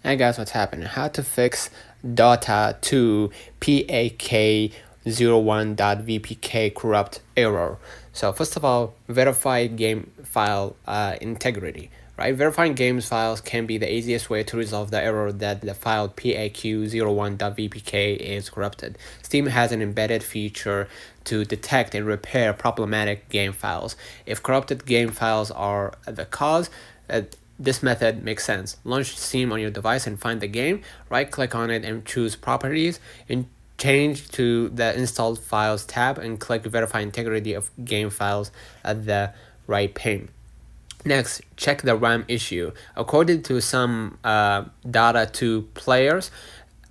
Hey guys, what's happening? How to fix Dota 2 PAK01 VPK Corrupt Error. So first of all, verify game file integrity. Right, verifying games files can be the easiest way to resolve the error that the file PAK01.vpk is corrupted. Steam has an embedded feature to detect and repair problematic game files. If corrupted game files are the cause, this method makes sense. Launch Steam on your device and find the game. Right-click on it and choose Properties, and change to the Installed Files tab and click Verify Integrity of Game Files at the right pane. Next, check the RAM issue. According to some Dota 2 players,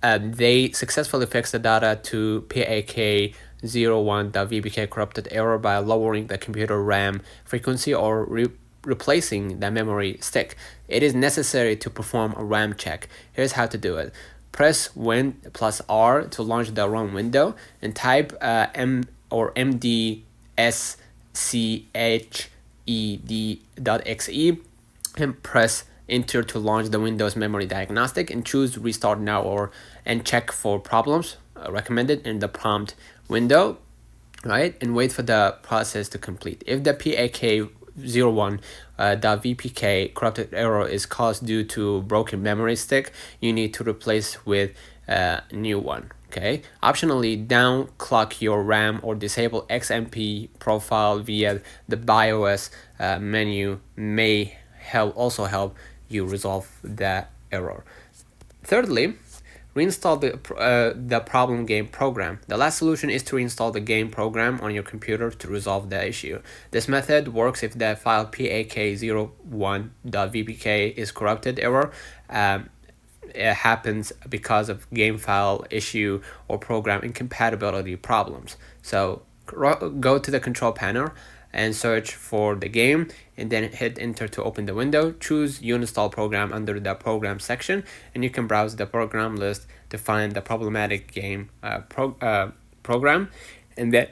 they successfully fixed the Dota 2 PAK01.vpk corrupted error by lowering the computer RAM frequency or replacing the memory stick. It is necessary to perform a RAM check. Here's how to do it. Press Win plus R to launch the run window and type mdsched.exe and press enter to launch the Windows memory diagnostic and choose restart now and check for problems recommended in the prompt window, right? And wait for the process to complete. If the PAK01 .vpk corrupted error is caused due to broken memory stick, you need to replace with a new one. Okay. Optionally, downclock your RAM or disable XMP profile via the BIOS menu may also help you resolve the error. Thirdly, reinstall the problem game program. The last solution is to reinstall the game program on your computer to resolve the issue. This method works if the file PAK01.vpk is corrupted error. It happens because of game file issue or program incompatibility problems. So go to the control panel and search for the game and then hit enter to open the window. Choose uninstall program under the program section and you can browse the program list to find the problematic game program, and then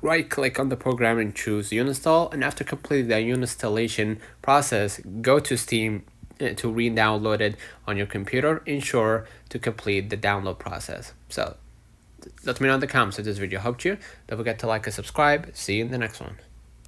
right click on the program and choose uninstall. And after completing the uninstallation process, go to Steam to re-download it on your computer. Ensure to complete the download process. So let me know in the comments if this video helped you. Don't forget to like and subscribe. See you in the next one.